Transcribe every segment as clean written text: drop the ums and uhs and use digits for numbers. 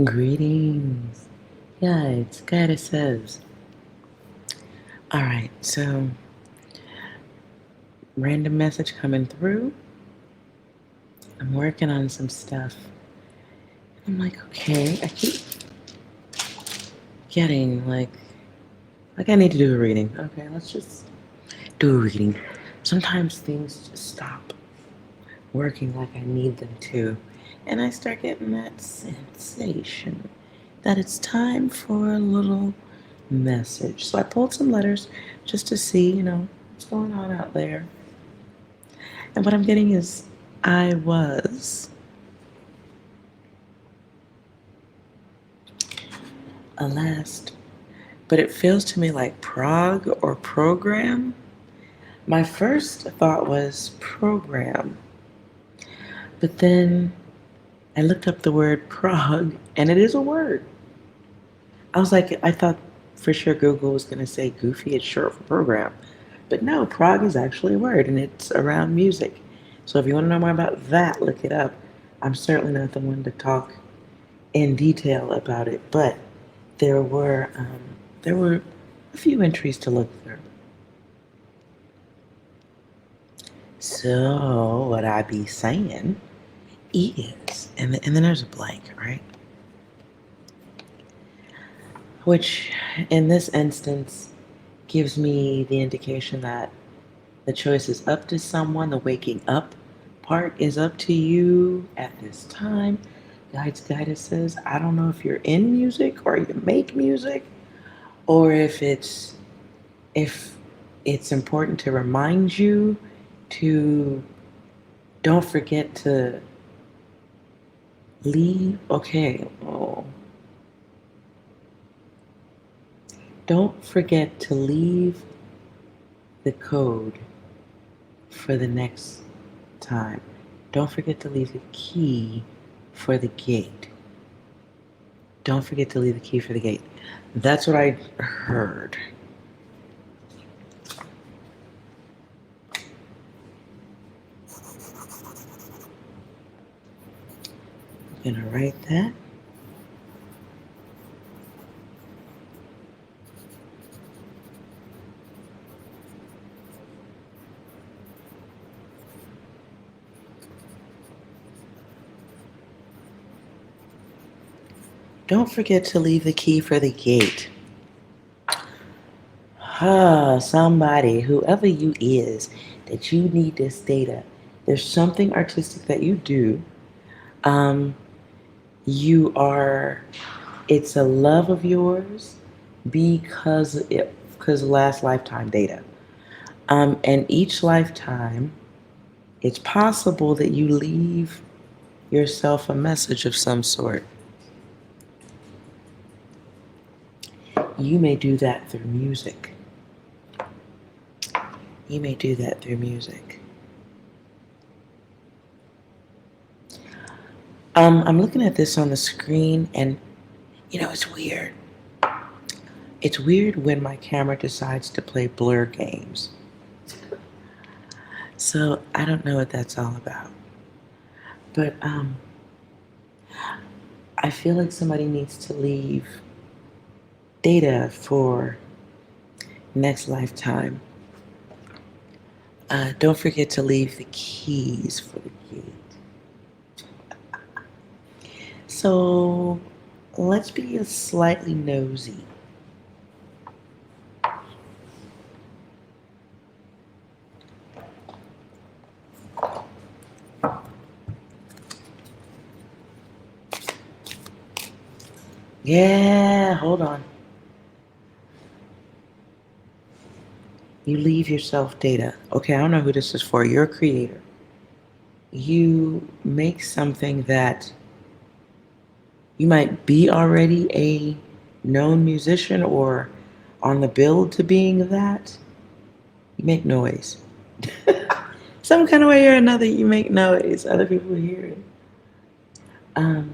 Greetings, guides, goddesses. All right, so random message coming through. I'm working on some stuff. I'm like, okay, I keep getting like I need to do a reading. Okay, let's just do a reading. Sometimes things just stop working like I need them to, and I start getting that sensation that it's time for a little message. So I pulled some letters just to see, what's going on out there. And what I'm getting is I was a last, but it feels to me like prog or program. My first thought was program, but then I looked up the word prog, and it is a word. I was like, I thought for sure Google was going to say goofy, it's short for program. But no, prog is actually a word, and it's around music. So if you want to know more about that, look it up. I'm certainly not the one to talk in detail about it, but there were um, there were a few entries to look through. So what I be saying is, and then there's a blank, right? Which in this instance gives me the indication that the choice is up to someone. The waking up part is up to you at this time. Guides, goddesses, I don't know if you're in music or you make music, or if it's important to remind you to don't forget to leave. Okay, oh, don't forget to leave the code for the next time. Don't forget to leave the key for the gate. Don't forget to leave the key for the gate. That's what I heard. I'm gonna write that. Don't forget to leave the key for the gate. Somebody, whoever you is, that you need this data. There's something artistic that you do. Um, you are. It's a love of yours because last lifetime data. And each lifetime, it's possible that you leave yourself a message of some sort. You may do that through music. You may do that through music. I'm looking at this on the screen, and it's weird. It's weird when my camera decides to play blur games. So I don't know what that's all about. But I feel like somebody needs to leave data for next lifetime. Don't forget to leave the keys for the gate. So let's be a slightly nosy. Yeah, hold on. You leave yourself data. Okay, I don't know who this is for. You're a creator. You make something that you might be already a known musician or on the build to being that. You make noise. Some kind of way or another, you make noise. Other people hear it. Um,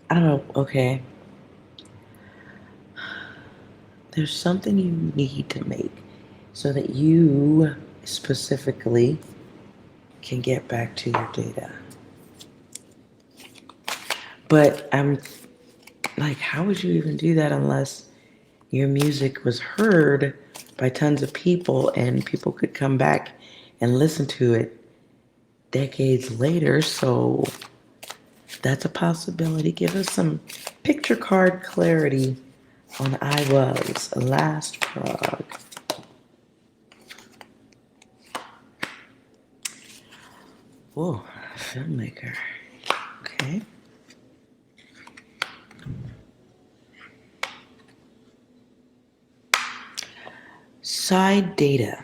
I don't know. Okay. There's something you need to make so that you specifically can get back to your data. But I'm like, how would you even do that unless your music was heard by tons of people and people could come back and listen to it decades later? So that's a possibility. Give us some picture card clarity on I Was Last Frog. Oh, filmmaker. Okay. Side data.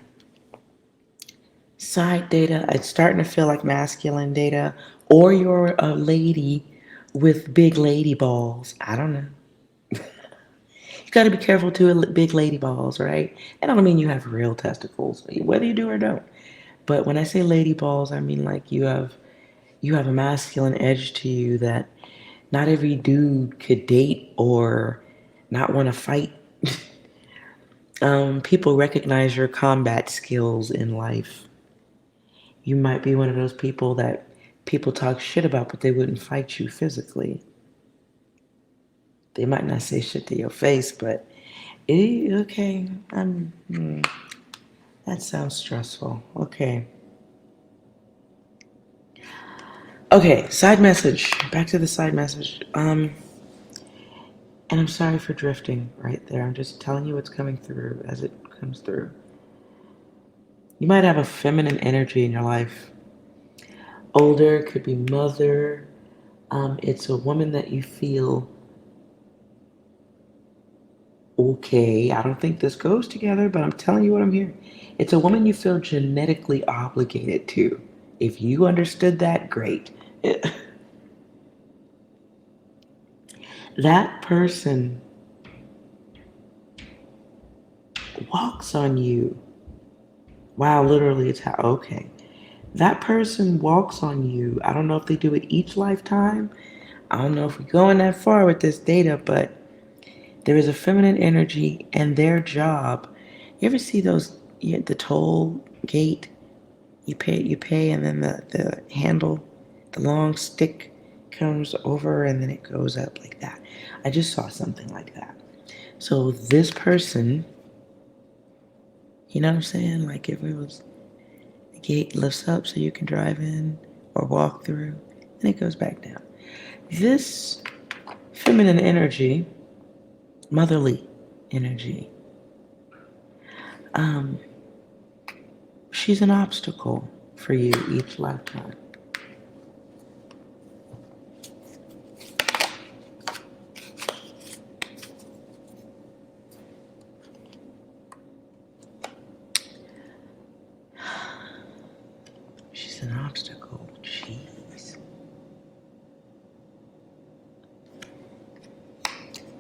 Side data, it's starting to feel like masculine data, or you're a lady with big lady balls. I don't know. You got to be careful too with big lady balls, right? And I don't mean you have real testicles, whether you do or don't. But when I say lady balls, I mean like you have a masculine edge to you that not every dude could date or not want to fight. People recognize your combat skills in life. You might be one of those people that people talk shit about, but they wouldn't fight you physically. They might not say shit to your face, but okay. That sounds stressful. Okay. Okay, side message. Back to the side message. And I'm sorry for drifting right there. I'm just telling you what's coming through as it comes through. You might have a feminine energy in your life. Older, could be mother. It's a woman that you feel okay. I don't think this goes together, but I'm telling you what I'm hearing. It's a woman you feel genetically obligated to. If you understood that, great. That person walks on you. Wow, literally, it's how, okay. That person walks on you. I don't know if they do it each lifetime. I don't know if we're going that far with this data, but there is a feminine energy and their job. You ever see those, the toll gate? You pay, and then the handle, the long stick comes over and then it goes up like that. I just saw something like that. So this person, you know what I'm saying? Like if it was, the gate lifts up so you can drive in or walk through, and it goes back down. This feminine energy, motherly energy, um, she's an obstacle for you each lifetime. She's an obstacle. Jeez.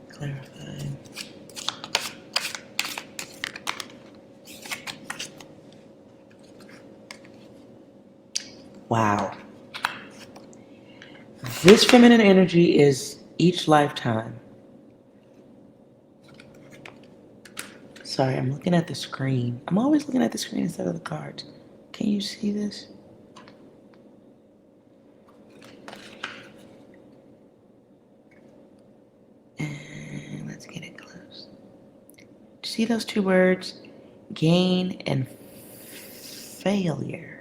Clarify. Wow. This feminine energy is each lifetime. Sorry, I'm looking at the screen. I'm always looking at the screen instead of the cards. Can you see this? And let's get it close. See those two words? Gain and failure.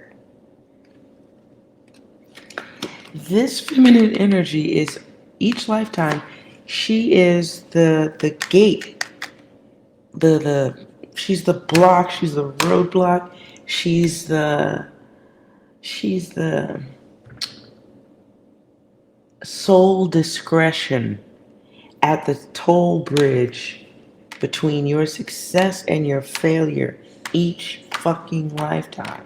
This feminine energy is each lifetime. She is the gate. She's the block. She's the roadblock. She's the sole discretion at the toll bridge between your success and your failure each fucking lifetime.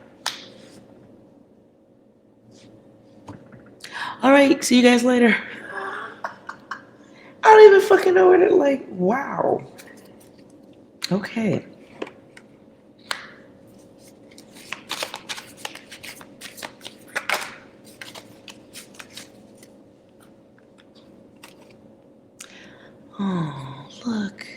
All right, see you guys later. I don't even fucking know what it like. Wow. Okay. Oh, look.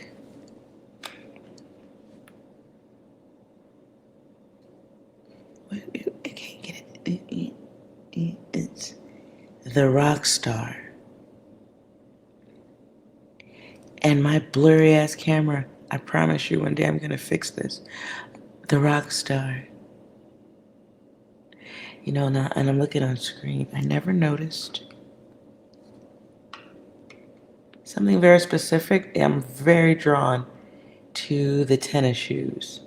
I can't get it. the rock star. And my blurry ass camera, I promise you one day I'm gonna fix this. The rock star. You know, now, and I'm looking on screen. I never noticed something very specific. I'm very drawn to the tennis shoes.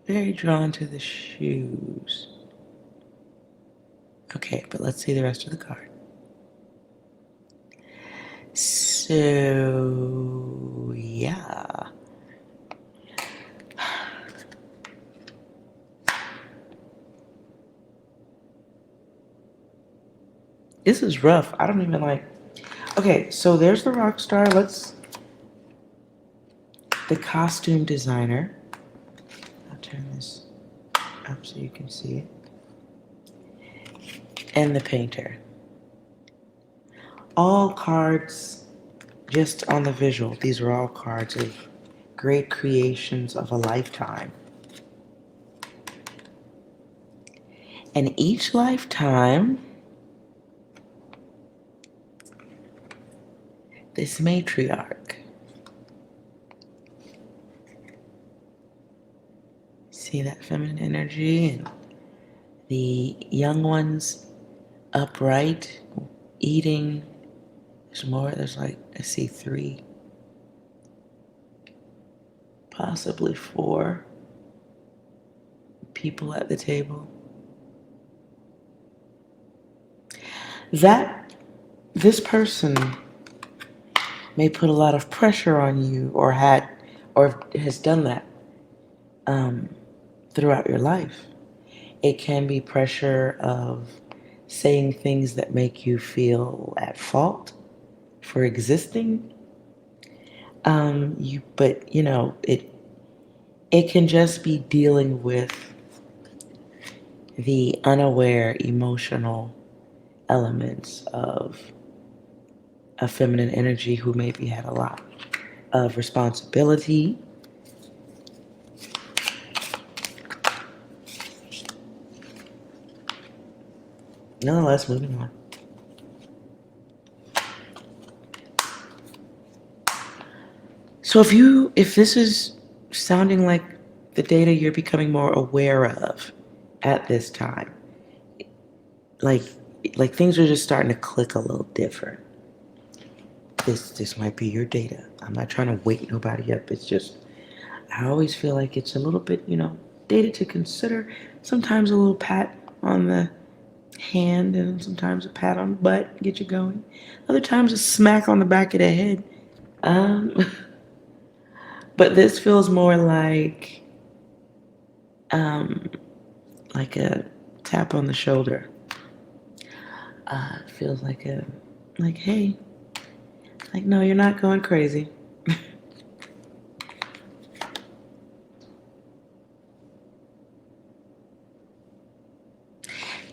Very drawn to the shoes. Okay, but let's see the rest of the card. So, yeah. This is rough. I don't even like. Okay, so there's the rock star. The costume designer. I'll turn this up so you can see it. And the painter. All cards just on the visual. These are all cards of great creations of a lifetime. And each lifetime, this matriarch. See that feminine energy and the young ones upright, eating. There's more, there's like, I see 3, possibly 4 people at the table. This person may put a lot of pressure on you or has done that throughout your life. It can be pressure of saying things that make you feel at fault for existing. But you know, it can just be dealing with the unaware emotional elements of a feminine energy who maybe had a lot of responsibility. Nonetheless, moving on. So if this is sounding like the data you're becoming more aware of at this time, like things are just starting to click a little different. This might be your data. I'm not trying to wake nobody up. It's just I always feel like it's a little bit, data to consider. Sometimes a little pat on the hand and sometimes a pat on the butt, get you going. Other times a smack on the back of the head. But this feels more like a tap on the shoulder. It feels like hey, no, you're not going crazy.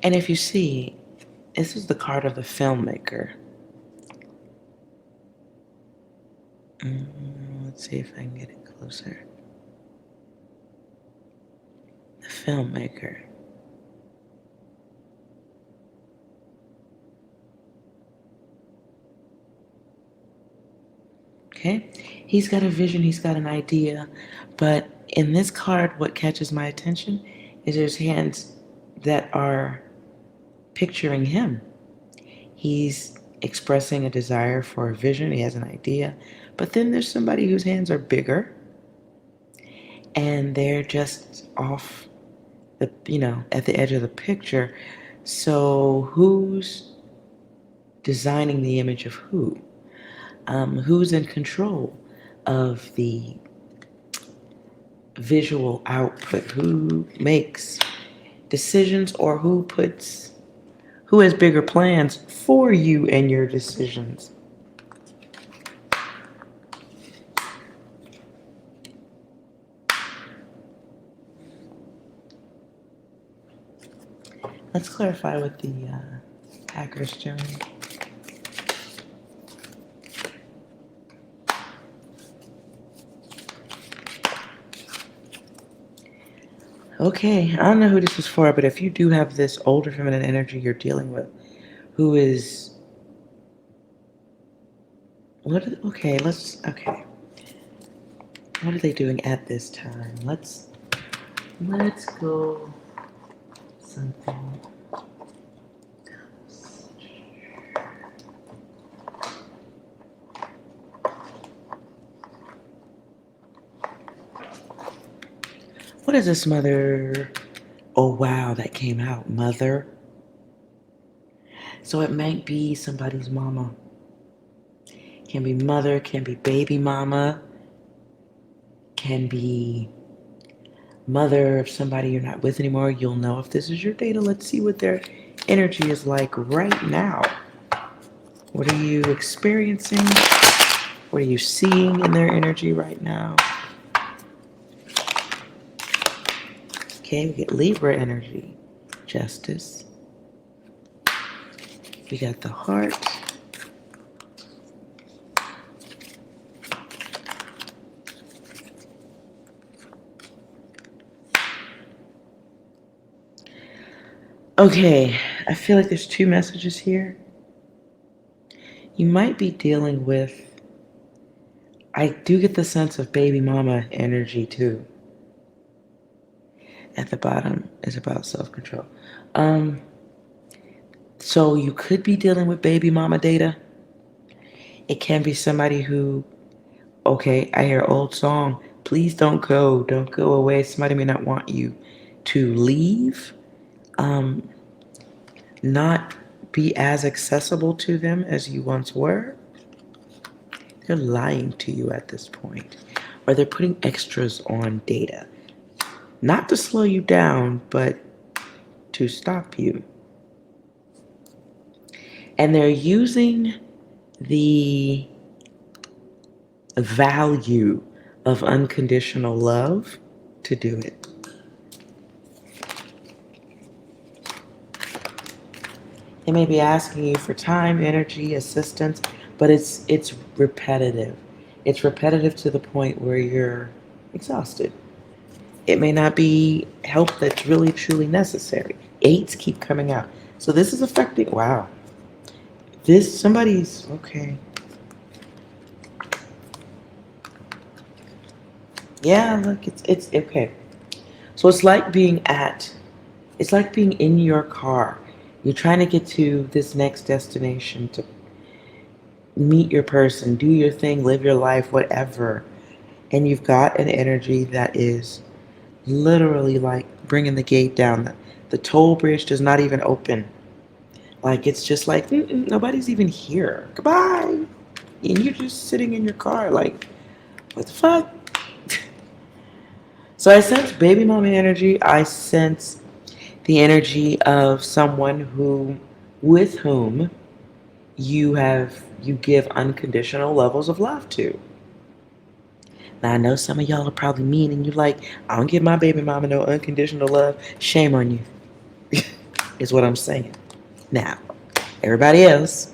And if you see, this is the card of the filmmaker. Let's see if I can get it closer. The filmmaker. Okay? He's got a vision, he's got an idea, but in this card, what catches my attention is there's hands that are picturing him. He's expressing a desire for a vision, he has an idea, but then there's somebody whose hands are bigger and they're just off at the edge of the picture. So who's designing the image of who? Who's in control of the visual output? Who makes decisions or who has bigger plans for you and your decisions? Let's clarify what the hacker's doing. Okay, I don't know who this is for, but if you do have this older feminine energy you're dealing with, who is okay. What are they doing at this time? Let's go something else. What is this, mother? Oh wow, that came out, mother. So it might be somebody's mama. Can be mother, can be baby mama, can be mother of somebody you're not with anymore. You'll know if this is your data. Let's see what their energy is like right now. What are you experiencing? What are you seeing in their energy right now? Okay, we get Libra energy. Justice. We got the heart. Okay, I feel like there's two messages here. You might be dealing with, I do get the sense of baby mama energy too. At the bottom is about self-control. So you could be dealing with baby mama data. It can be somebody who, okay, I hear old song, please don't go away. Somebody may not want you to leave, not be as accessible to them as you once were. They're lying to you at this point, or they're putting extras on data. Not to slow you down, but to stop you. And they're using the value of unconditional love to do it. They may be asking you for time, energy, assistance, but it's repetitive. It's repetitive to the point where you're exhausted. It may not be help that's really truly necessary. Eights keep coming out. So this is affecting, wow. This, somebody's, okay. Yeah, look, it's okay. So it's like being in your car. You're trying to get to this next destination to meet your person, do your thing, live your life, whatever. And you've got an energy that is literally like bringing the gate down. The toll bridge does not even open. Like it's just like nobody's even here. Goodbye. And you're just sitting in your car like, what the fuck? So I sense baby mama energy. I sense the energy of someone with whom you give unconditional levels of love to. Now I know some of y'all are probably mean and you're like, I don't give my baby mama no unconditional love. Shame on you, is what I'm saying. Now, everybody else,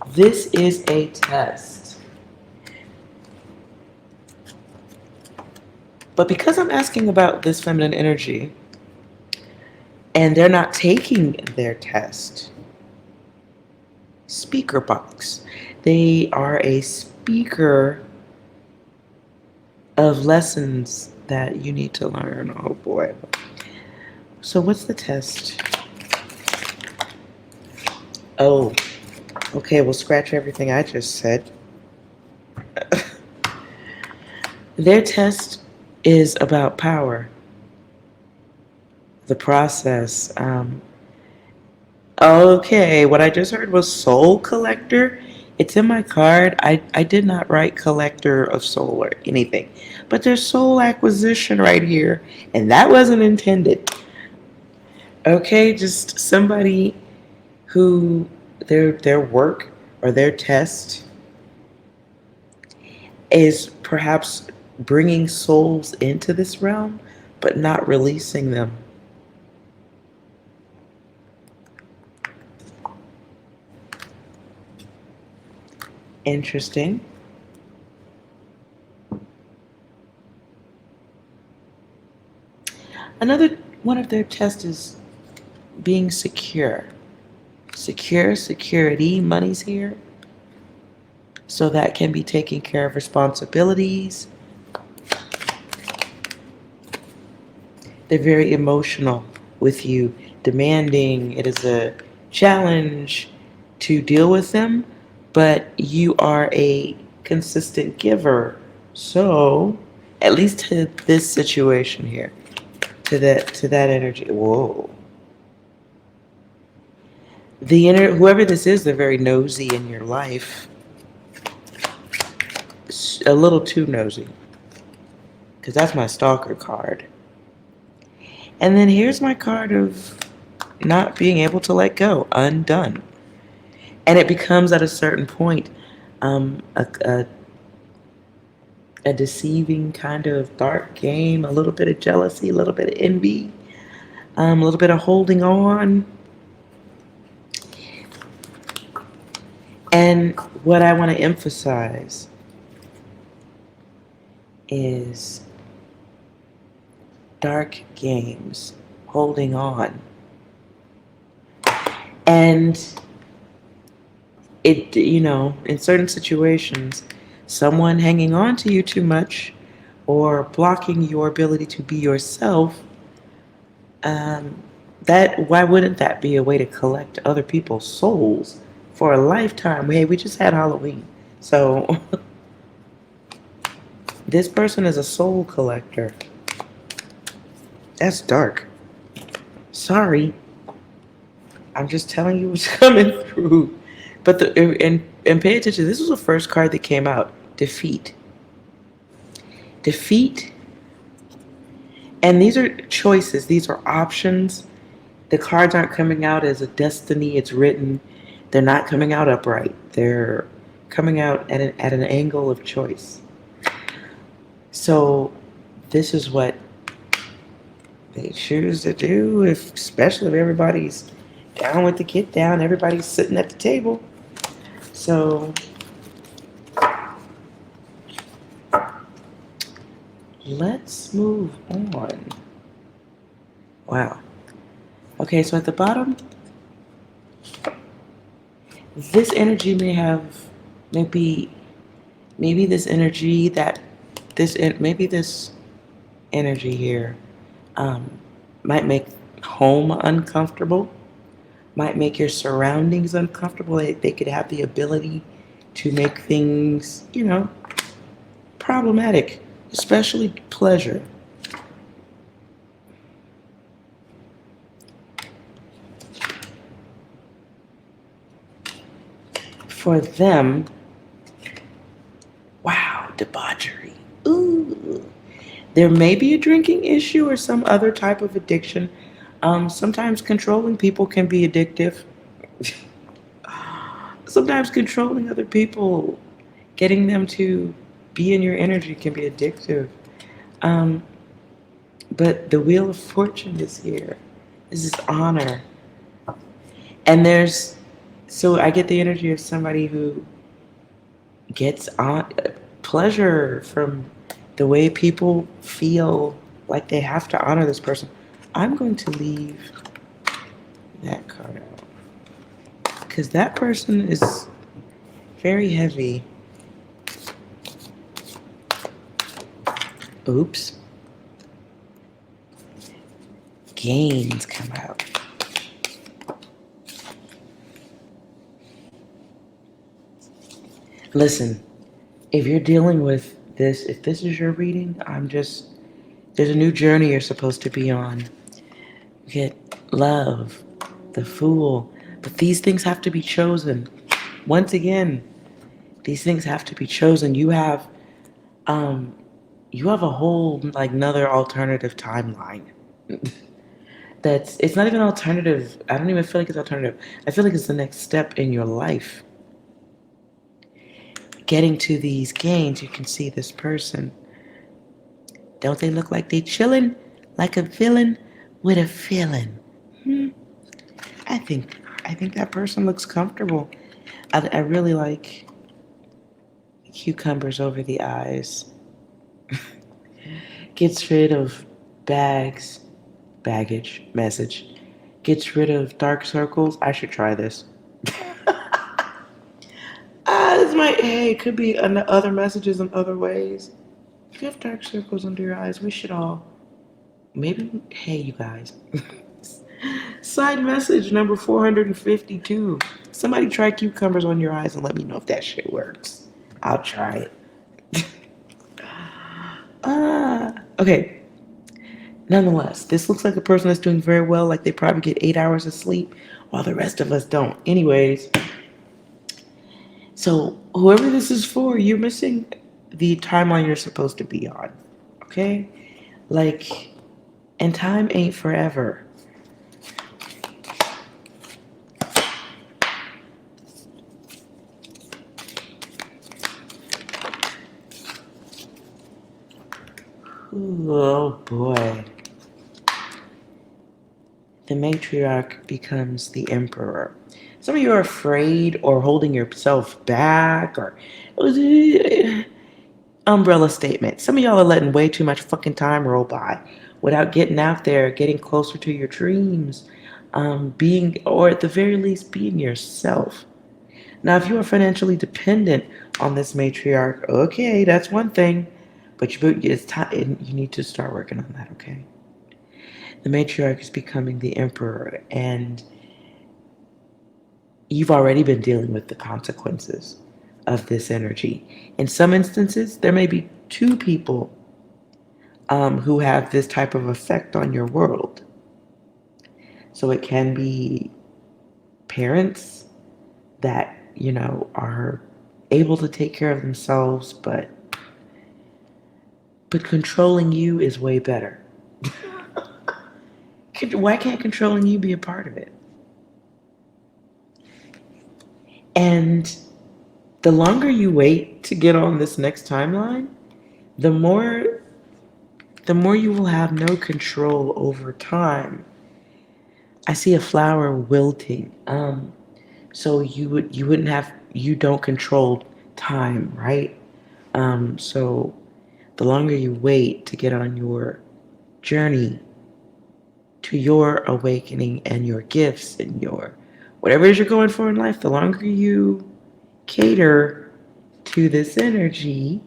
this is a test. But because I'm asking about this feminine energy and they're not taking their test, speaker box. They are a speaker of lessons that you need to learn. Oh boy. So what's the test? Oh, okay, we'll scratch everything I just said. Their test is about power, the process. Okay, what I just heard was soul collector. It's in my card. I did not write collector of soul or anything, but there's soul acquisition right here, and that wasn't intended. Okay, just somebody who their work or their test is perhaps bringing souls into this realm, but not releasing them. Interesting. Another one of their tests is being secure. Secure, security, money's here. So that can be taking care of responsibilities. They're very emotional with you, demanding. It is a challenge to deal with them, but you are a consistent giver. So, at least to this situation here, to that energy. Whoa. Whoever this is, they're very nosy in your life. A little too nosy, because that's my stalker card. And then here's my card of not being able to let go, undone. And it becomes at a certain point a deceiving kind of dark game, a little bit of jealousy, a little bit of envy, a little bit of holding on. And what I want to emphasize is dark games, holding on. And it, in certain situations, someone hanging on to you too much or blocking your ability to be yourself, why wouldn't that be a way to collect other people's souls for a lifetime? Hey, we just had Halloween. So this person is a soul collector. That's dark. Sorry. I'm just telling you what's coming through. But and pay attention. This was the first card that came out. Defeat. Defeat. And these are choices. These are options. The cards aren't coming out as a destiny. It's written. They're not coming out upright. They're coming out at an angle of choice. So this is what they choose to do, especially if everybody's down with the get down, everybody's sitting at the table. So let's move on. Wow. Okay, so at the bottom, this energy maybe this energy this energy here might make home uncomfortable, might make your surroundings uncomfortable. They could have the ability to make things, problematic, especially pleasure. For them, wow, debauchery. Ooh. There may be a drinking issue or some other type of addiction. Sometimes controlling people can be addictive. Sometimes controlling other people, getting them to be in your energy can be addictive. But the Wheel of Fortune is here. This is honor. And so I get the energy of somebody who gets pleasure from the way people feel like they have to honor this person. I'm going to leave that card out because that person is very heavy. Oops. Gains come out. Listen, if you're dealing with this, if this is your reading, there's a new journey you're supposed to be on. You get love, the Fool, but these things have to be chosen. Once again, these things have to be chosen. You have a whole another alternative timeline. It's not even alternative. I don't even feel like it's alternative. I feel like it's the next step in your life. Getting to these gains, you can see this person. Don't they look like they chilling like a villain with a feeling? I think that person looks comfortable. I really like cucumbers over the eyes. Gets rid of bags. baggage message. Gets rid of dark circles. I should try this. This might, hey, it could be other messages in other ways. If you have dark circles under your eyes, we should all, maybe, hey, you guys. Side message number 452. Somebody try cucumbers on your eyes and let me know if that shit works. I'll try it. Okay. Nonetheless, this looks like a person that's doing very well, like they probably get 8 hours of sleep while the rest of us don't. Anyways, so whoever this is for, you're missing the timeline you're supposed to be on. Okay? Like, and time ain't forever. Ooh, oh boy. The matriarch becomes the emperor. Some of you are afraid or holding yourself back or umbrella statement. Some of y'all are letting way too much fucking time roll by without getting out there, getting closer to your dreams, being, or at the very least, being yourself. Now, if you are financially dependent on this matriarch, okay, that's one thing, but it's time. You need to start working on that. Okay. The matriarch is becoming the emperor, and you've already been dealing with the consequences of this energy. In some instances, there may be two people who have this type of effect on your world. So it can be parents that, are able to take care of themselves, but controlling you is way better. Why can't controlling you be a part of it? And the longer you wait to get on this next timeline, the more you will have no control over time. I see a flower wilting. So you don't control time, right? So the longer you wait to get on your journey to your awakening and your gifts and your whatever it is you're going for in life, the longer you cater to this energy,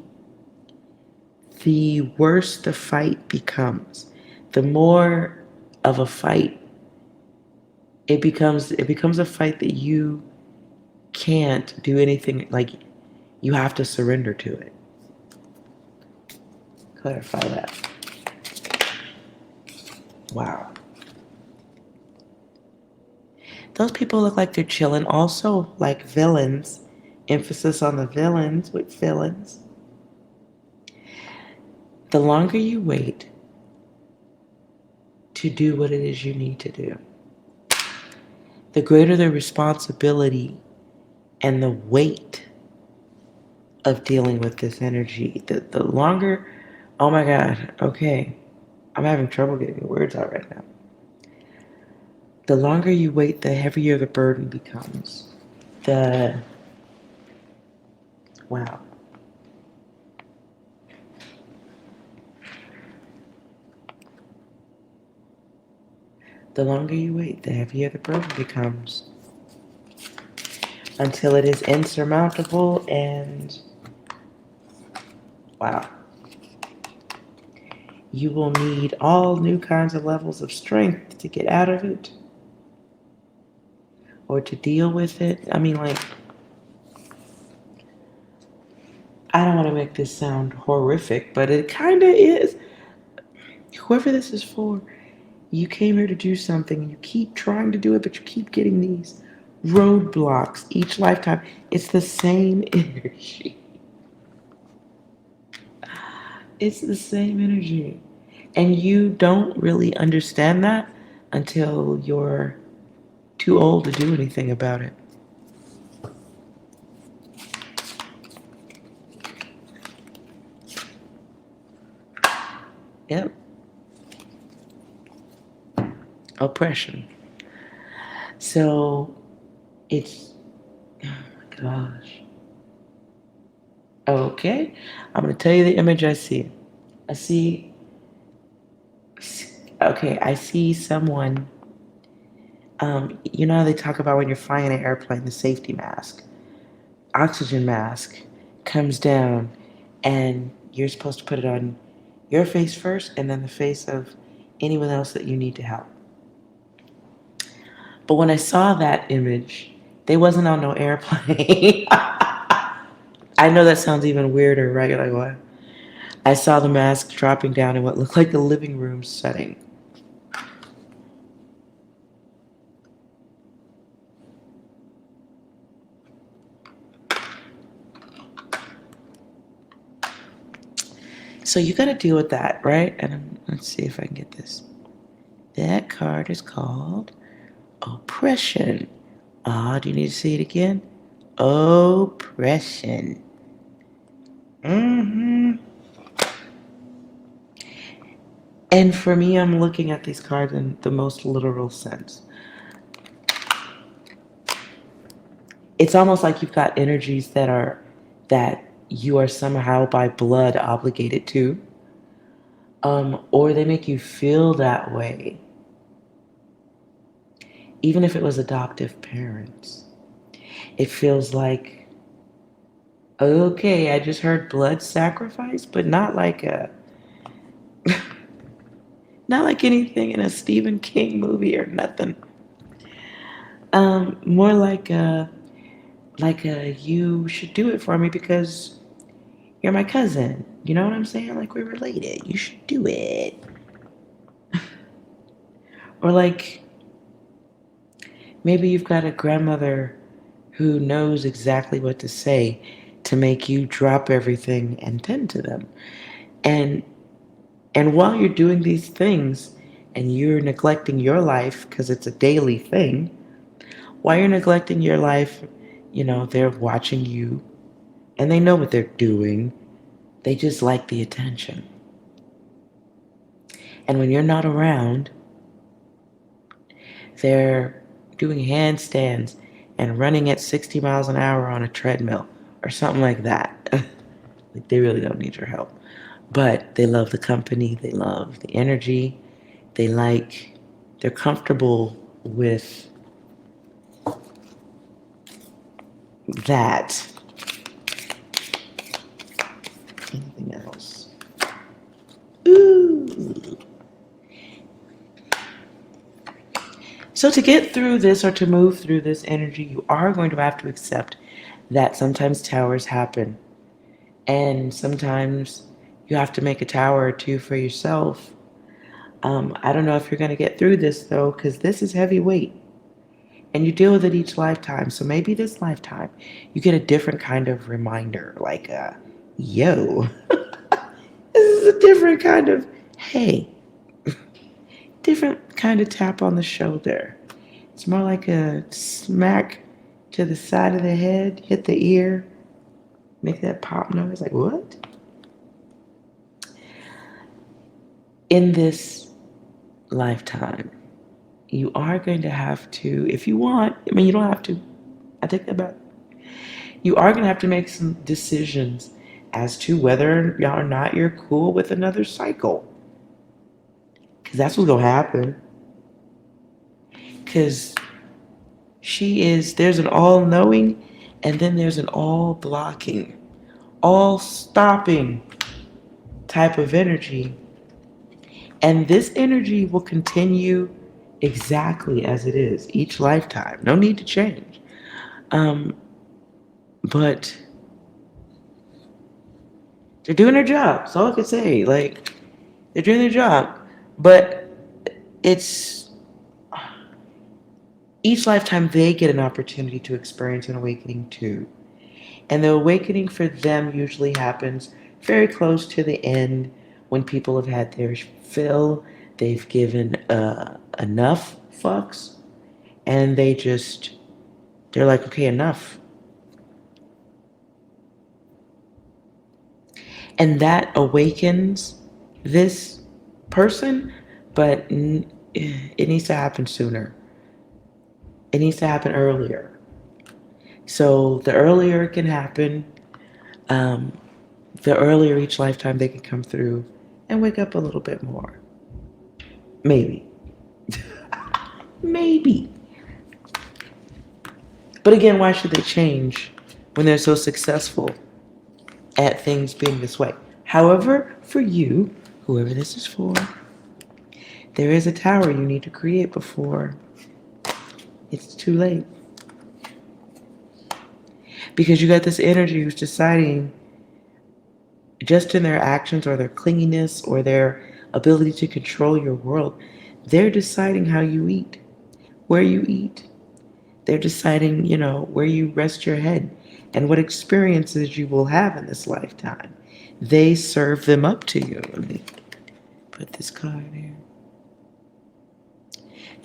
the worse the fight becomes. The more of a fight it becomes a fight that you can't do anything, like you have to surrender to it. Clarify that. Wow. Those people look like they're chilling, also like villains. Emphasis on the villains with villains. The longer you wait to do what it is you need to do, the greater the responsibility and the weight of dealing with this energy. The longer, oh my God, okay, I'm having trouble getting the words out right now. The longer you wait, the heavier the burden becomes. Wow. The longer you wait, the heavier the burden becomes. Until it is insurmountable and, wow. You will need all new kinds of levels of strength to get out of it or to deal with it. I mean, like, I don't want to make this sound horrific, but it kind of is. Whoever this is for, you came here to do something. You keep trying to do it, but you keep getting these roadblocks each lifetime. It's the same energy. It's the same energy. And you don't really understand that until you're too old to do anything about it. Yep. Oppression. So it's, oh my gosh. Okay. I'm going to tell you the image I see. I see Okay, I see someone. You know how they talk about when you're flying an airplane, the safety mask, oxygen mask comes down, and you're supposed to put it on your face first and then the face of anyone else that you need to help. But when I saw that image, they wasn't on no airplane. I know that sounds even weirder, right? You're like, what? I saw the mask dropping down in what looked like a living room setting. So you got to deal with that, right? And let's see if I can get this. That card is called Oppression. Do you need to see it again? Oppression. Mm-hmm. And for me, I'm looking at these cards in the most literal sense. It's almost like you've got energies that you are somehow by blood obligated to, or they make you feel that way, even if it was adoptive parents. It feels like, okay, I just heard blood sacrifice, but not like not like anything in a Stephen King movie or nothing. More like you should do it for me because you're my cousin. You know what I'm saying? Like we're related. You should do it. Or like maybe you've got a grandmother who knows exactly what to say to make you drop everything and tend to them. And and while you're doing these things and you're neglecting your life because it's a daily thing, while you're neglecting your life, they're watching you and they know what they're doing. They just like the attention. And when you're not around, they're doing handstands and running at 60 miles an hour on a treadmill or something like that. Like they really don't need your help. But they love the company, they love the energy, they're comfortable with that. Anything else? Ooh. So to get through this or to move through this energy, you are going to have to accept that sometimes towers happen. And sometimes you have to make a tower or two for yourself. I don't know if you're going to get through this though, because this is heavy weight. And you deal with it each lifetime. So maybe this lifetime you get a different kind of reminder, like, yo, this is a different kind of, hey, different kind of tap on the shoulder. It's more like a smack to the side of the head, hit the ear, make that pop noise, like, what? In this lifetime, you are going to have to, if you want, I mean, you don't have to, I take that back. You are going to have to make some decisions as to whether or not you're cool with another cycle. Because that's what's going to happen. Because there's an all knowing, and then there's an all blocking, all stopping type of energy. And this energy will continue exactly as it is each lifetime. No need to change. But they're doing their job. That's all I can say. Like, they're doing their job. But it's each lifetime they get an opportunity to experience an awakening too. And the awakening for them usually happens very close to the end when people have had their fill. They've given enough fucks. And they're like, okay, enough. And that awakens this person, but it needs to happen sooner. It needs to happen earlier. So the earlier it can happen, um, the earlier each lifetime they can come through and wake up a little bit more. Maybe. Maybe. But again, why should they change when they're so successful at things being this way? However, for you, whoever this is for, there is a tower you need to create before it's too late. Because you got this energy who's deciding, just in their actions or their clinginess or their ability to control your world, they're deciding how you eat, where you eat. They're deciding, where you rest your head and what experiences you will have in this lifetime. They serve them up to you. Let me put this card here.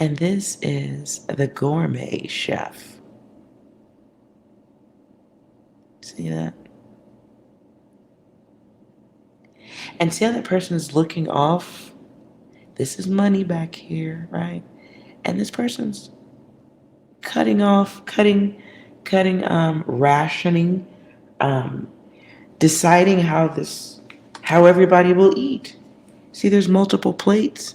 And this is the gourmet chef. See that? And see how that person is looking off? This is money back here, right? And this person's rationing, deciding how everybody will eat. See, there's multiple plates.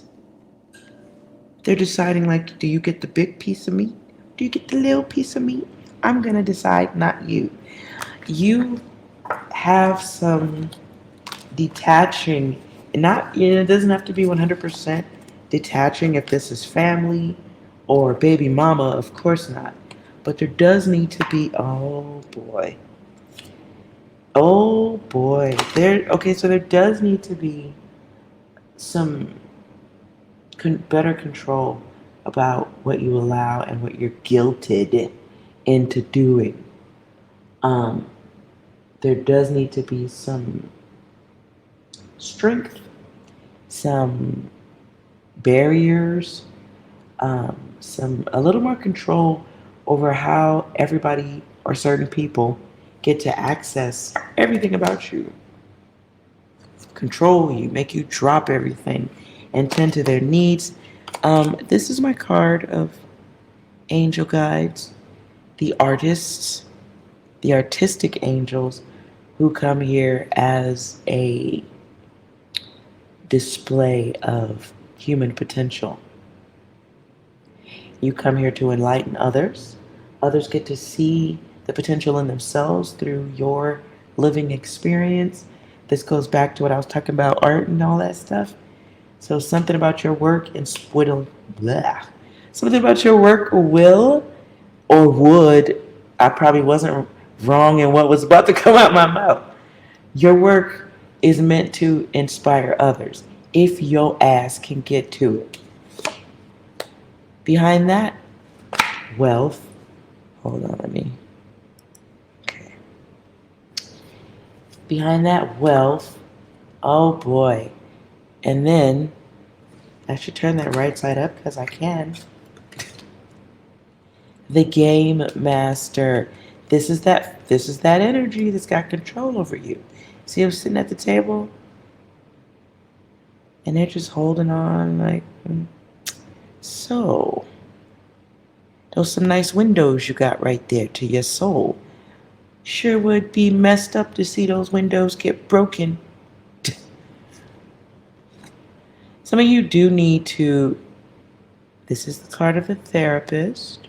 They're deciding, like, do you get the big piece of meat? Do you get the little piece of meat? I'm gonna decide, not you. You have some detaching, not, it doesn't have to be 100% detaching if this is family or baby mama, of course not. But there does need to be, oh boy, so there does need to be some better control about what you allow and what you're guilted into doing. There does need to be some strength, some barriers, a little more control over how everybody or certain people get to access everything about you, control you, make you drop everything, and tend to their needs. This is my card of angel guides, the artists, the artistic angels who come here as a display of human potential. You come here to enlighten others. Others get to see the potential in themselves through your living experience. This goes back to what I was talking about, art and all that stuff. So something about your work something about your work will or would, I probably wasn't wrong in what was about to come out my mouth. Your work is meant to inspire others if your ass can get to it. Behind that, wealth. Hold on, okay. Behind that, wealth. Oh boy. And then, I should turn that right side up because I can. The game master. This is that energy that's got control over you. See them sitting at the table? And they're just holding on like, so, those some nice windows you got right there to your soul. Sure would be messed up to see those windows get broken. Some of you do need to, this is the card of the therapist.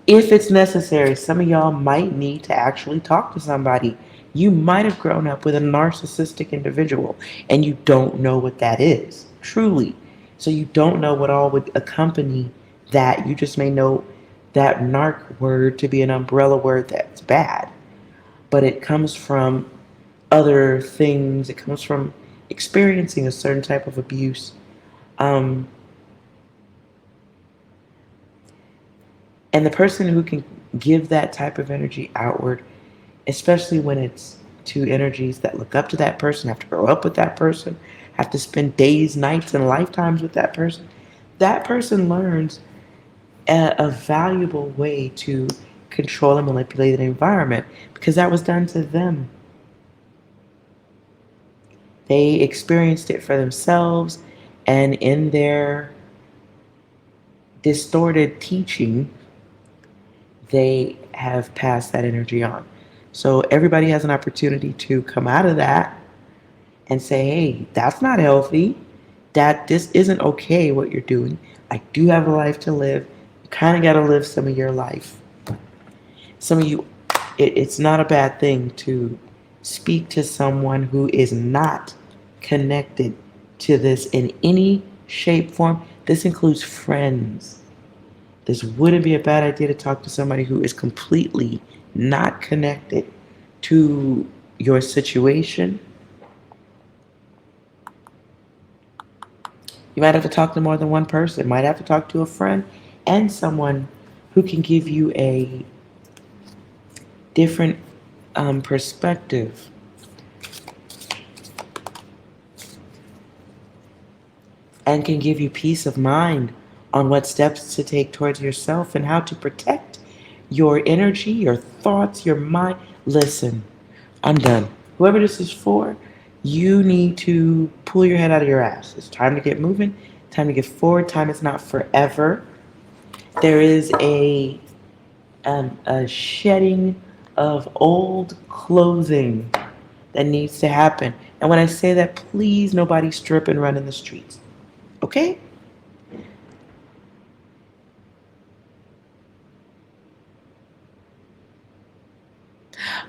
If it's necessary, some of y'all might need to actually talk to somebody. You might have grown up with a narcissistic individual and you don't know what that is, truly. So you don't know what all would accompany that. You just may know that narc word to be an umbrella word that's bad. But it comes from other things. It comes from experiencing a certain type of abuse. And the person who can give that type of energy outward, especially when it's to energies that look up to that person, have to grow up with that person, have to spend days, nights, and lifetimes with that person learns a valuable way to control and manipulate the environment because that was done to them. They experienced it for themselves, and in their distorted teaching, they have passed that energy on. So everybody has an opportunity to come out of that and say, hey, that's not healthy. that this isn't okay what you're doing. I do have a life to live. You kind of got to live some of your life. Some of you, it's not a bad thing to speak to someone who is not connected to this in any shape, form. This includes friends. This wouldn't be a bad idea to talk to somebody who is completely not connected to your situation. You might have to talk to more than one person. You might have to talk to a friend and someone who can give you a different perspective. And can give you peace of mind on what steps to take towards yourself and how to protect your energy, your thoughts, your mind. Listen, I'm done. Whoever this is for, you need to pull your head out of your ass. It's time to get moving, time to get forward. Time is not forever. There is a shedding of old clothing that needs to happen. And when I say that, please nobody strip and run in the streets. Okay?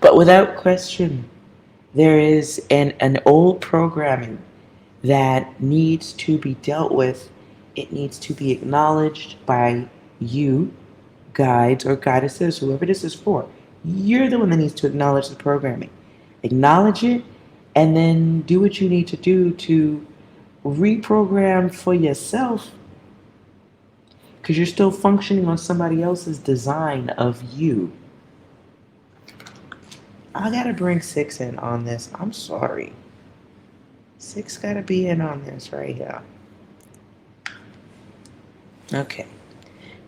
But without question, there is an old programming that needs to be dealt with. It needs to be acknowledged by you, guides or goddesses, whoever this is for. You're the one that needs to acknowledge the programming. Acknowledge it and then do what you need to do to reprogram for yourself because you're still functioning on somebody else's design of you. I gotta bring 6 in on this. I'm sorry. 6 gotta be in on this right here. Okay.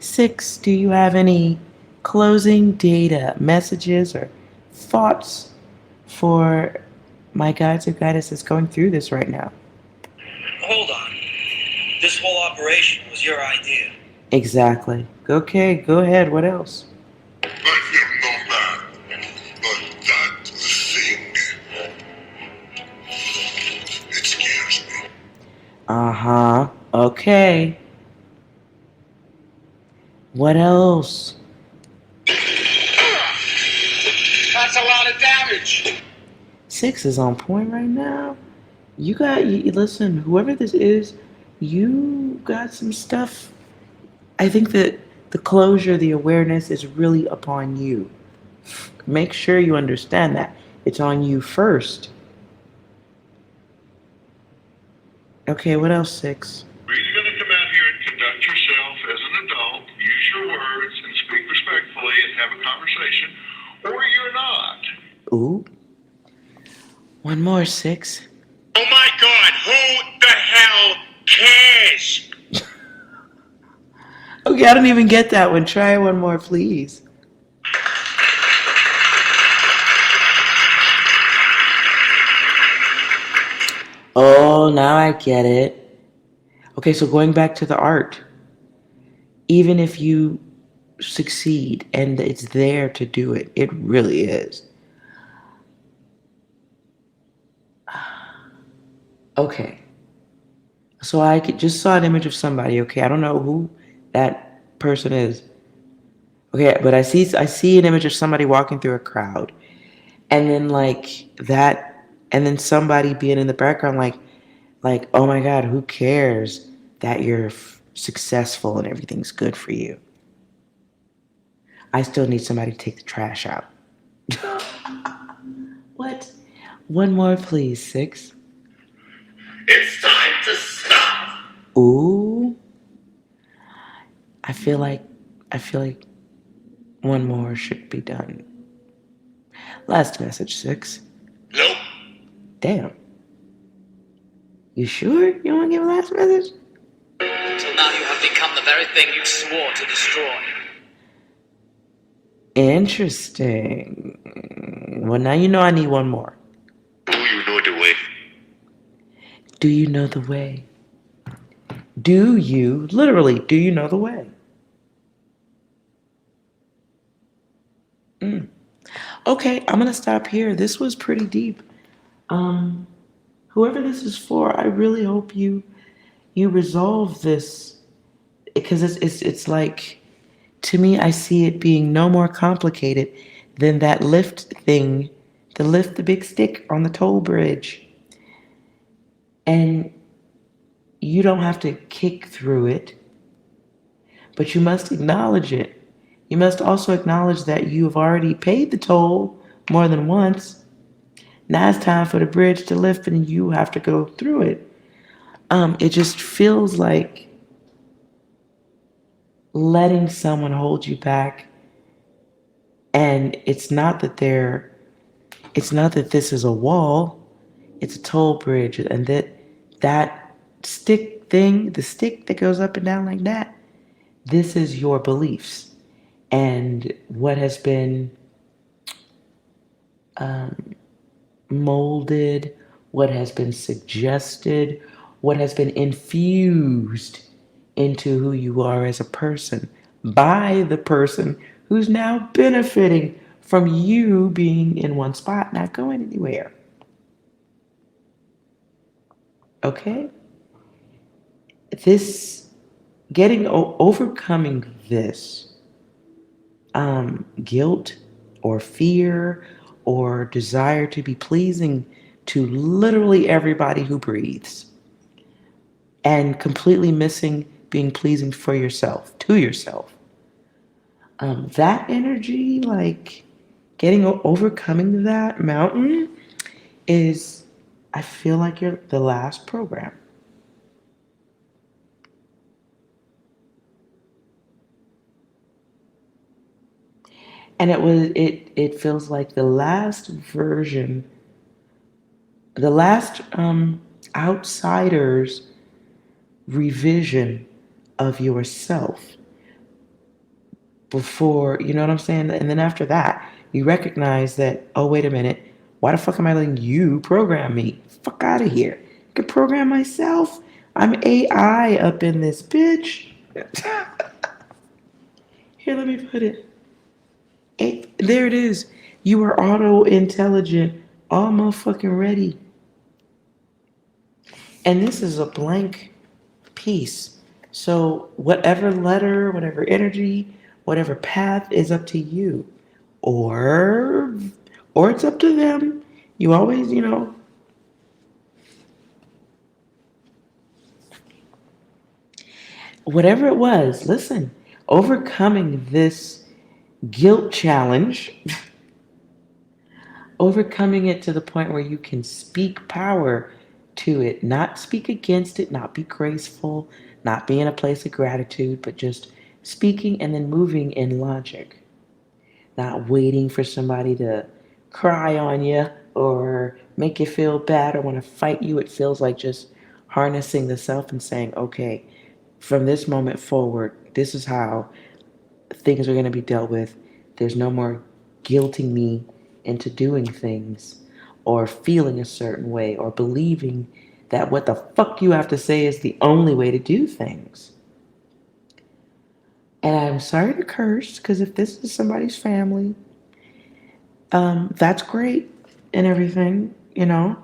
6, do you have any closing data, messages, or thoughts for my guides or goddesses going through this right now? Hold on. This whole operation was your idea. Exactly. Okay, go ahead. What else? I am no man, but that thing, it scares me. Uh-huh. Okay. What else? That's a lot of damage. 6 is on point right now. Listen, whoever this is, you got some stuff. I think that the closure, the awareness is really upon you. Make sure you understand that. It's on you first. Okay, what else, 6? Are you going to come out here and conduct yourself as an adult, use your words, and speak respectfully and have a conversation, or you're not? Ooh. One more, 6. Oh my God, who the hell cares? Okay, I don't even get that one. Try one more, please. Oh, now I get it. Okay, so going back to the art. Even if you succeed and it's there to do it, it really is. Okay. So just saw an image of somebody, okay? I don't know who that person is. Okay, but I see an image of somebody walking through a crowd. And then like that and then somebody being in the background like oh my God, who cares that you're successful and everything's good for you? I still need somebody to take the trash out. What? One more, please, 6. It's time to stop. Ooh. I feel like one more should be done. Last message, 6. Nope. Damn. You sure you want to give a last message? Until now you have become the very thing you swore to destroy. Interesting. Well, now you know I need one more. Do you know the way? Do you know the way? Do you know the way? Okay, I'm gonna stop here. This was pretty deep. Whoever this is for, I really hope you you resolve this because it's like, to me, I see it being no more complicated than that lift thing, to lift the big stick on the toll bridge. And you don't have to kick through it, but you must acknowledge it. You must also acknowledge that you have already paid the toll more than once. Now it's time for the bridge to lift and you have to go through it. It just feels like letting someone hold you back. And it's not that this is a wall, it's a toll bridge. And that stick thing, the stick that goes up and down like that, this is your beliefs and what has been um, molded, what has been suggested, what has been infused into who you are as a person by the person who's now benefiting from you being in one spot, not going anywhere. Okay? This, overcoming this guilt or fear or desire to be pleasing to literally everybody who breathes and completely missing being pleasing for yourself, to yourself. That energy, like overcoming that mountain, is, I feel like you're the last program. And it feels like the last version, the last outsider's revision of yourself before, you know what I'm saying? And then after that, you recognize that, oh, wait a minute, why the fuck am I letting you program me? Fuck out of here. I can program myself. I'm AI up in this bitch. Here, let me put it. There it is. You are auto intelligent, all motherfucking ready. And this is a blank piece. So whatever letter, whatever energy, whatever path is up to you. Or it's up to them. You always, whatever it was, listen, overcoming this guilt challenge, overcoming it to the point where you can speak power to it, not speak against it, not be graceful, not be in a place of gratitude, but just speaking and then moving in logic, not waiting for somebody to cry on you or make you feel bad or want to fight you. It feels like just harnessing the self and saying, okay, from this moment forward, this is how things are going to be dealt with. There's no more guilting me into doing things or feeling a certain way or believing that what the fuck you have to say is the only way to do things. And I'm sorry to curse, because if this is somebody's family, that's great and everything, and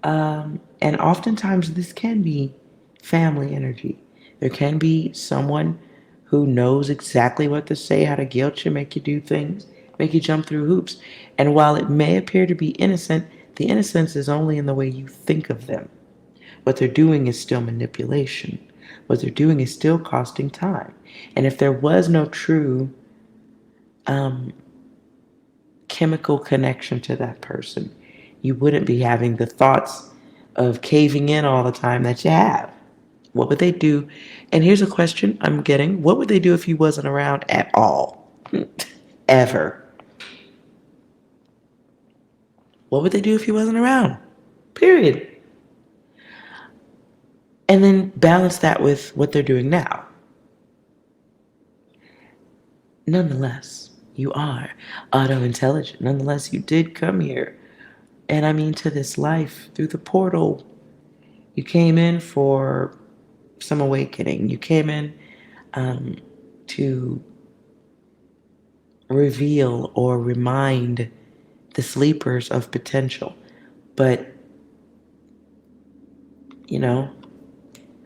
oftentimes this can be family energy. There can be someone who knows exactly what to say, how to guilt you, make you do things, make you jump through hoops. And while it may appear to be innocent, the innocence is only in the way you think of them. What they're doing is still manipulation. What they're doing is still costing time. And if there was no true um, chemical connection to that person, you wouldn't be having the thoughts of caving in all the time that you have. What would they do? And here's a question I'm getting. What would they do if you wasn't around at all? Ever? What would they do if you wasn't around? Period. And then balance that with what they're doing now. Nonetheless, you are auto-intelligent. Nonetheless, you did come here. And I mean, to this life through the portal. You came in for some awakening. You came in to reveal or remind the sleepers of potential. But, you know,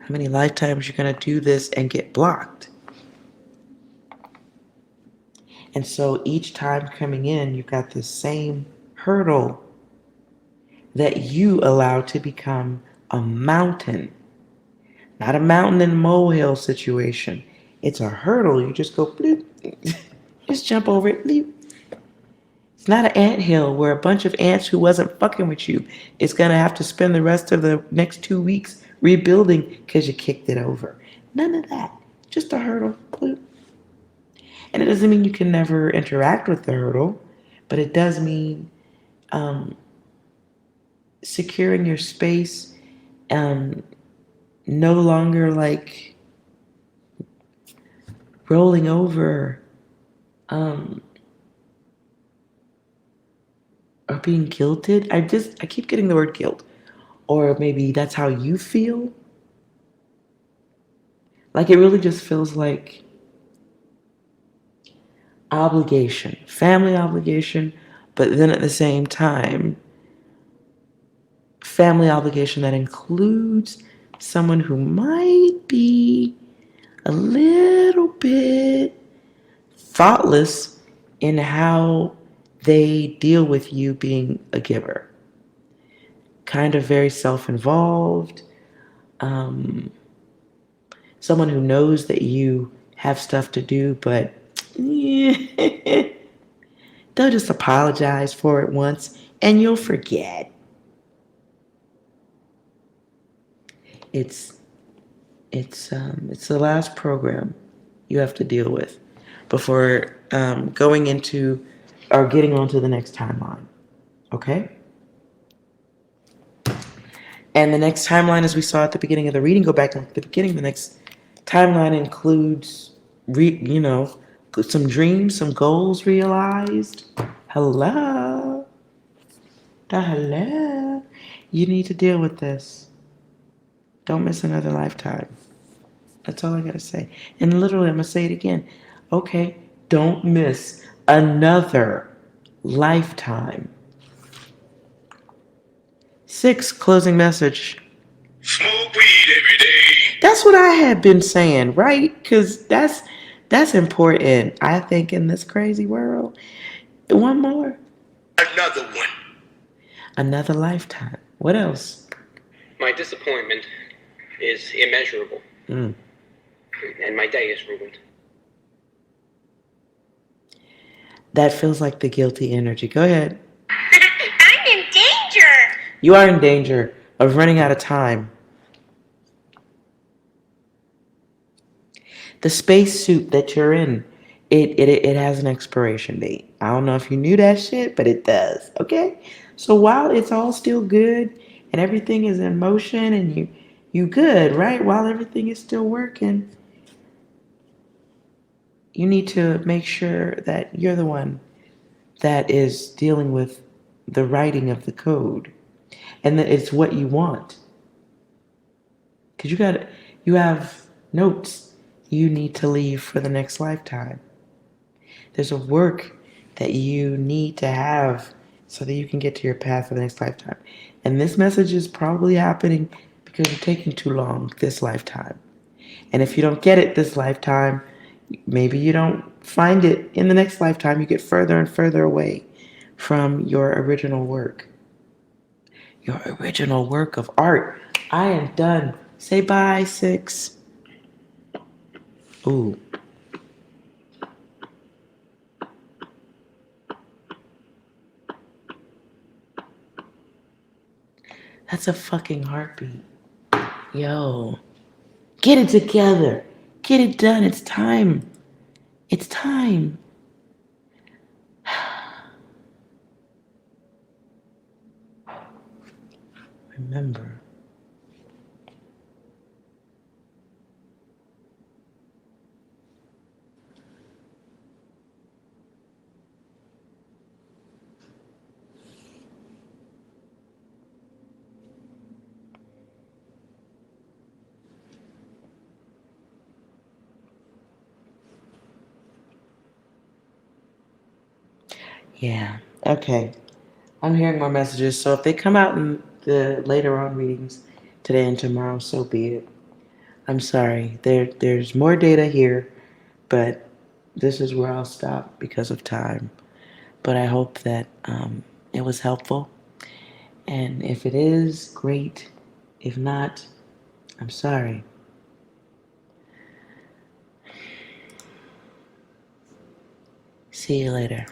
How many lifetimes you're going to do this and get blocked? And so each time coming in, you've got this same hurdle that you allow to become a mountain. Not a mountain and molehill situation. It's a hurdle. You just go bloop. Just jump over it. Bloop. It's not an anthill where a bunch of ants who wasn't fucking with you is going to have to spend the rest of the next 2 weeks rebuilding because you kicked it over. None of that. Just a hurdle. Bloop. And it doesn't mean you can never interact with the hurdle, but it does mean securing your space, no longer like rolling over, or being guilted. I keep getting the word guilt, or maybe that's how you feel. Like it really just feels like obligation, family obligation, but then at the same time, family obligation that includes someone who might be a little bit thoughtless in how they deal with you being a giver. Kind of very self-involved. Someone who knows that you have stuff to do, but they'll just apologize for it once and you'll forget. It's the last program you have to deal with before going into or getting on to the next timeline. Okay? And the next timeline, as we saw at the beginning of the reading, go back to the beginning. The next timeline includes, some dreams, some goals realized. Hello. Hello. You need to deal with this. Don't miss another lifetime. That's all I gotta say. And literally, I'm gonna say it again. Okay, don't miss another lifetime. 6, closing message. Smoke weed every day. That's what I had been saying, right? Because that's important, I think, in this crazy world. One more. Another one. Another lifetime. What else? My disappointment is immeasurable. And my day is ruined. That feels like the guilty energy. Go ahead. I'm in danger. You are in danger of running out of time. The spacesuit that you're in, it has an expiration date. I don't know if you knew that shit, but it does. Okay? So while it's all still good and everything is in motion and you good, right? While everything is still working, you need to make sure that you're the one that is dealing with the writing of the code and that it's what you want. Because you have notes you need to leave for the next lifetime. There's a work that you need to have so that you can get to your path for the next lifetime. And this message is probably happening because you're taking too long this lifetime. And if you don't get it this lifetime, maybe you don't find it in the next lifetime. You get further and further away from your original work. Your original work of art. I am done. Say bye, 6. Ooh. That's a fucking heartbeat. Yo. Get it together. Get it done. It's time. It's time. Remember. Yeah. Okay. I'm hearing more messages. So if they come out in the later on readings today and tomorrow, so be it. I'm sorry. There's more data here, but this is where I'll stop because of time. But I hope that it was helpful. And if it is, great. If not, I'm sorry. See you later.